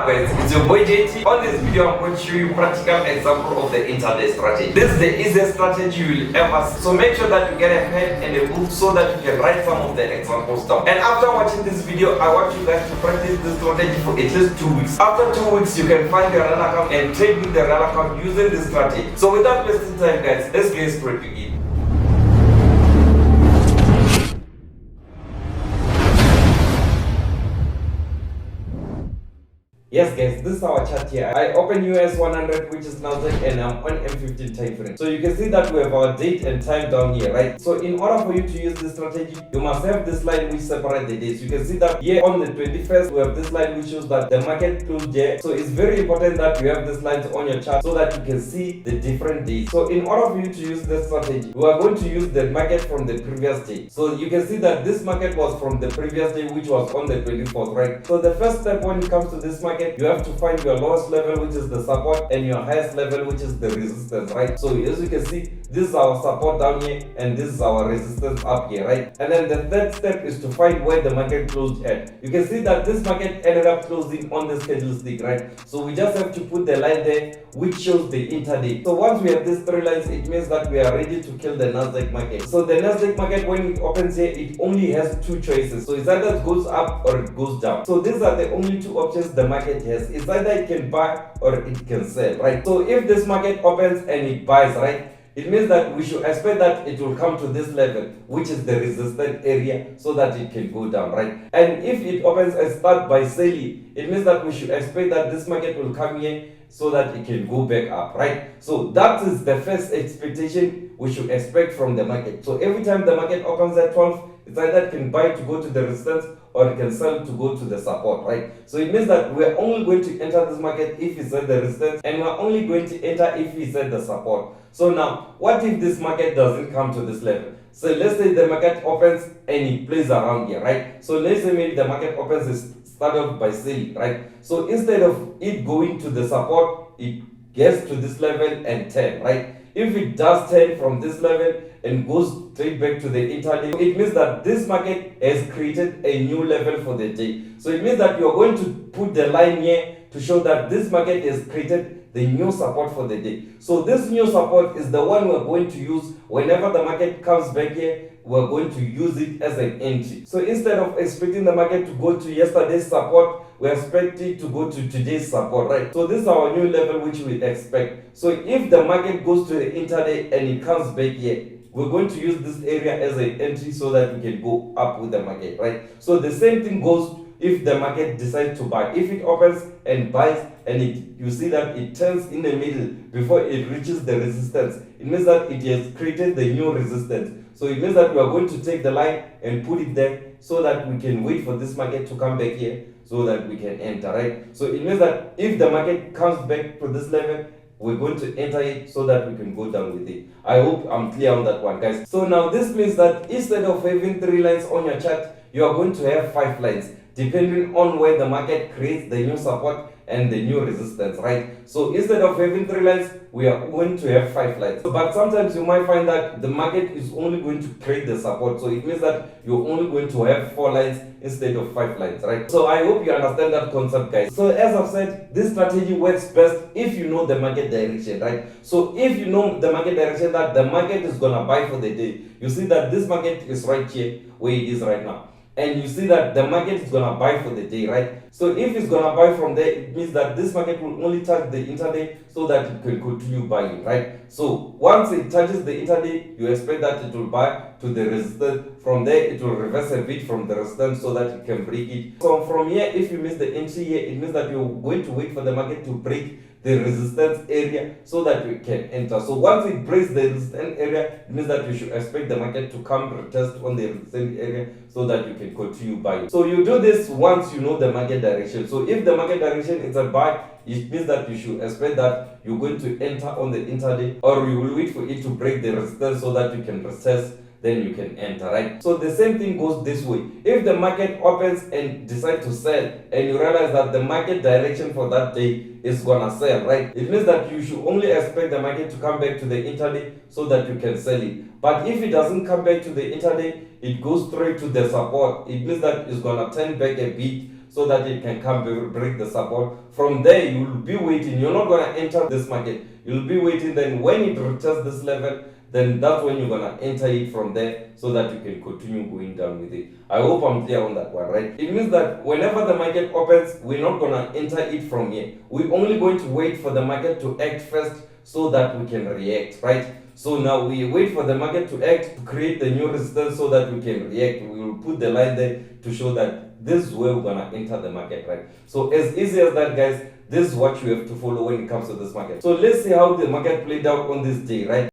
up guys, it's your boy JT. On this video I'm going to show you practical example of the intraday strategy. This is the easiest strategy you will ever see. So make sure that you get a pen and a book so that you can write some of the examples down. And after watching this video, I want you guys to practice this strategy for at least 2 weeks. After 2 weeks, you can find your real account and trade with the real account using this strategy. So without wasting time guys, let's get straight to it. Yes guys, this is our chart here. I open US 100 which is Nasdaq and I'm on M15 time frame. So you can see that we have our date and time down here, right? So in order for you to use this strategy, you must have this line which separates the days. You can see that here on the 21st, we have this line which shows that the market closed here. So it's very important that you have this lines on your chart so that you can see the different days. So in order for you to use this strategy, we are going to use the market from the previous day. So you can see that this market was from the previous day which was on the 24th, right? So the first step when it comes to this market, you have to find your lowest level which is the support and your highest level which is the resistance, right? So as you can see, this is our support down here and this is our resistance up here, right? And then the third step is to find where the market closed at. You can see that this market ended up closing on the candlestick, right? So we just have to put the line there which shows the intraday. So once we have these three lines, it means that we are ready to kill the Nasdaq market. So the Nasdaq market, when it opens here, it only has two choices. So it's either it goes up or it goes down. So these are the only two options the market has. It's either it can buy or it can sell, right? So if this market opens and it buys, right, it means that we should expect that it will come to this level, which is the resistance area, so that it can go down, right? And if it opens and start by selling, it means that we should expect that this market will come here so that it can go back up, right? So that is the first expectation we should expect from the market. So every time the market opens at 12, it's either it can buy to go to the resistance or it can sell to go to the support, right? So it means that we're only going to enter this market if it's at the resistance and we're only going to enter if it's at the support. So now, what if this market doesn't come to this level? So let's say the market opens and it plays around here, right? So let's say maybe the market opens and start off by selling, right? So instead of it going to the support, it gets to this level and turn, right? If it does turn from this level and goes straight back to the intraday, it means that this market has created a new level for the day. So it means that you are going to put the line here to show that this market has created the new support for the day. So this new support is the one we're going to use whenever the market comes back here. We're going to use it as an entry. So instead of expecting the market to go to yesterday's support, we expect it to go to today's support, right? So this is our new level which we expect. So if the market goes to the intraday and it comes back here, we're going to use this area as an entry so that we can go up with the market, right? So the same thing goes if the market decides to buy. If it opens and buys and you see that it turns in the middle before it reaches the resistance, it means that it has created the new resistance. So it means that we are going to take the line and put it there so that we can wait for this market to come back here so that we can enter, right? So it means that if the market comes back to this level, we're going to enter it so that we can go down with it. I hope I'm clear on that one, guys. So now this means that instead of having 3 lines on your chart, you are going to have 5 lines, depending on where the market creates the new support and the new resistance, right? So instead of having 3 lines, we are going to have 5 lines. But sometimes you might find that the market is only going to create the support. So it means that you're only going to have 4 lines instead of 5 lines, right? So I hope you understand that concept, guys. So as I've said, this strategy works best if you know the market direction, right? So if you know the market direction that the market is gonna buy for the day, you see that this market is right here where it is right now. And you see that the market is gonna buy for the day, right? So if it's gonna buy from there, it means that this market will only touch the intraday so that it can continue buying, right? So once it touches the intraday, you expect that it will buy to the resistance. From there, it will reverse a bit from the resistance so that it can break it. So from here, if you miss the entry here, it means that you're going to wait for the market to break the resistance area so that we can enter. So once it breaks the resistance area, it means that you should expect the market to come retest on the resistance area so that you can continue buying. So you do this once you know the market direction. So if the market direction is a buy, it means that you should expect that you're going to enter on the intraday, or you will wait for it to break the resistance so that you can retest, then you can enter, right? So the same thing goes this way. If the market opens and decide to sell and you realize that the market direction for that day is gonna sell, right? It means that you should only expect the market to come back to the intraday so that you can sell it. But if it doesn't come back to the intraday, it goes straight to the support. It means that it's gonna turn back a bit so that it can come break the support. From there, you will be waiting. You're not gonna enter this market. You'll be waiting. Then when it reaches this level, then that's when you're gonna enter it from there, so that you can continue going down with it. I hope I'm clear on that one, right? It means that whenever the market opens, we're not gonna enter it from here. We're only going to wait for the market to act first, so that we can react, right? So now we wait for the market to act, to create the new resistance, so that we can react. We will put the line there to show that this is where we're gonna enter the market, right? So as easy as that, guys. This is what you have to follow when it comes to this market. So let's see how the market played out on this day, right?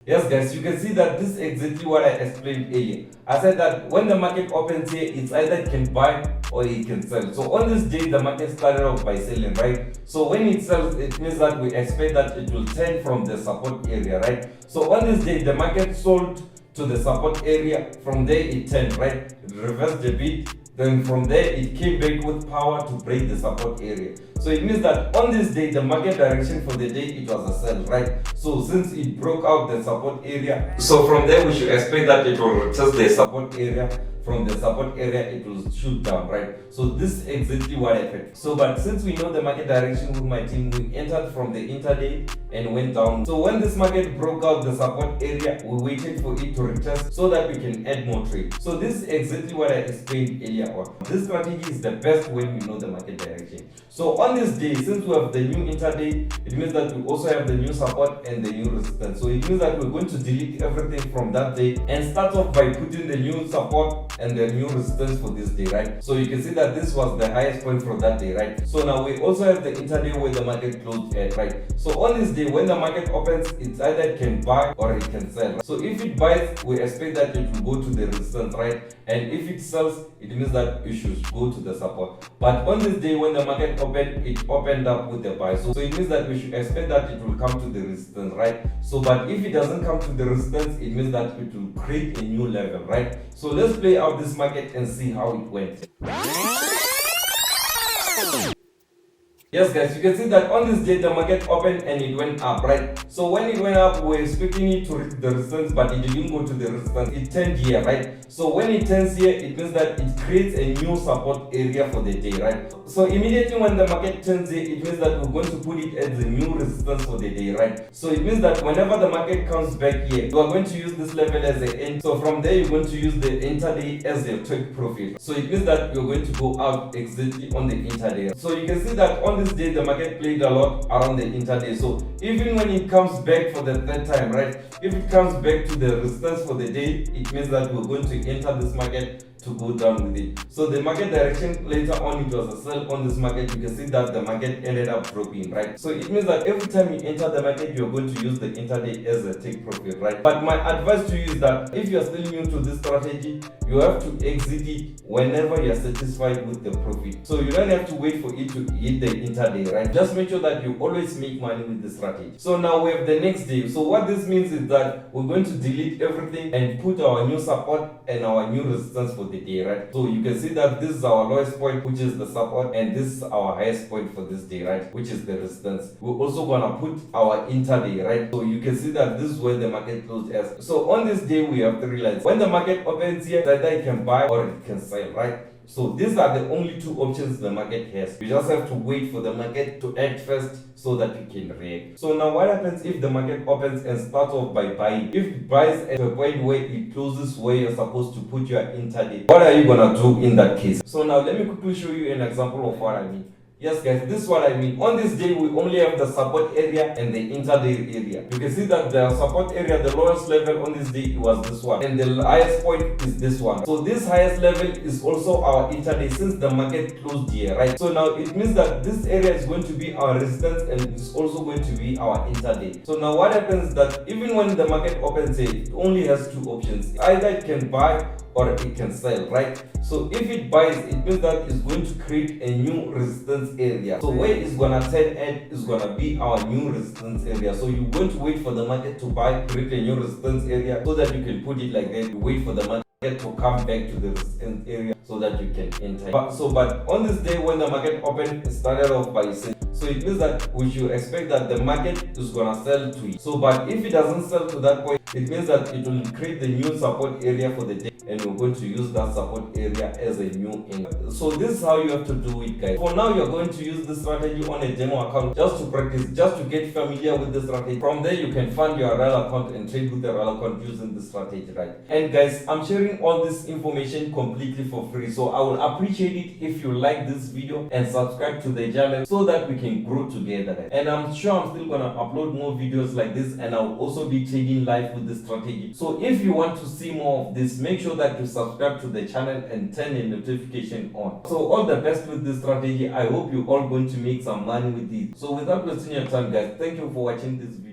Yes, guys, you can see that this is exactly what I explained earlier. I said that when the market opens here, it's either it can buy or it can sell. So on this day, the market started off by selling, right? So when it sells, it means that we expect that it will turn from the support area, right? So on this day, the market sold to the support area. From there, it turned, right? It reversed a bit. Then from there, it came back with power to break the support area. So it means that on this day, the market direction for the day, it was a sell, right? So since it broke out the support area, so from there we should expect that it will test the support area. From the support area, it will shoot down, right? So this is exactly what happened. So but since we know the market direction with my team, we entered from the intraday and went down. So when this market broke out the support area, we waited for it to retest so that we can add more trade. So this is exactly what I explained earlier on. This strategy is the best when we know the market direction. So on this day, since we have the new intraday, it means that we also have the new support and the new resistance. So it means that we're going to delete everything from that day and start off by putting the new support and the new resistance for this day, right? So you can see that this was the highest point from that day, right? So now we also have the intraday where the market closed at, right? So on this day, when the market opens, it's either it can buy or it can sell, right? So if it buys, we expect that it will go to the resistance, right? And if it sells, it means that it should go to the support. But on this day, when the market opened, it opened up with the buy. So it means that we should expect that it will come to the resistance, right? So but if it doesn't come to the resistance, it means that it will create a new level, right? So let's play out this market and see how it went. Yes, guys, you can see that on this day the market opened and it went up, right? So when it went up, we were expecting it to reach the resistance, but it didn't go to the resistance. It turned here, right? So when it turns here, it means that it creates a new support area for the day, right? So immediately when the market turns here, it means that we're going to put it as a new resistance for the day, right? So it means that whenever the market comes back here, you are going to use this level as an end. So from there, you're going to use the intraday as your take profit. So it means that you're going to go out exactly on the intraday. So you can see that on this day the market played a lot around the intraday. So even when it comes back for the third time, right, if it comes back to the resistance for the day, it means that we're going to enter this market to go down with it. So the market direction later on, it was a sell on this market. You can see that the market ended up dropping, right? So it means that every time you enter the market, you're going to use the intraday as a take profit, right? But my advice to you is that if you're still new to this strategy, you have to exit it whenever you're satisfied with the profit. So you don't have to wait for it to hit the intraday, right? Just make sure that you always make money with the strategy. So now we have the next day. So what this means is that we're going to delete everything and put our new support and our new resistance for the day, right? So you can see that this is our lowest point, which is the support, and this is our highest point for this day, right, which is the resistance. We're also gonna put our intraday, right? So you can see that this is where the market closed as. So on this day, we have to realize when the market opens here, either it can buy or it can sell, right? So these are the only two options the market has. You just have to wait for the market to act first so that you can react. So now what happens if the market opens and starts off by buying? If it buys at a point where it closes where you're supposed to put your intraday, what are you gonna do in that case? So now let me quickly show you an example of what I mean. Yes, guys, this is what I mean. On this day, we only have the support area and the intraday area. You can see that the support area, the lowest level on this day was this one, and the highest point is this one. So this highest level is also our intraday since the market closed here, right? So now it means that this area is going to be our resistance and it's also going to be our intraday. So now what happens is that even when the market opens here, it only has two options. Either it can buy or it can sell, right? So if it buys, it means that it's going to create a new resistance area. So where it's gonna turn at is gonna be our new resistance area. So you're going to wait for the market to buy, create a new resistance area so that you can put it like that. You wait for the market to come back to the resistance area so that you can enter. But on this day when the market opened, it started off by saying, so it means that we should expect that the market is gonna sell to it. So but if it doesn't sell to that point, it means that it will create the new support area for the day, and we're going to use that support area as a new income. So this is how you have to do it, guys. For now, you're going to use this strategy on a demo account just to practice, just to get familiar with the strategy. From there, you can fund your real account and trade with the real account using this strategy, right? And guys, I'm sharing all this information completely for free, so I will appreciate it if you like this video and subscribe to the channel so that we can grow together, guys. And I'm sure I'm still gonna upload more videos like this, and I'll also be trading live with this strategy. So if you want to see more of this, make sure that you subscribe to the channel and turn the notification on. So all the best with this strategy. I hope you're all going to make some money with it. So without wasting your time, guys, thank you for watching this video.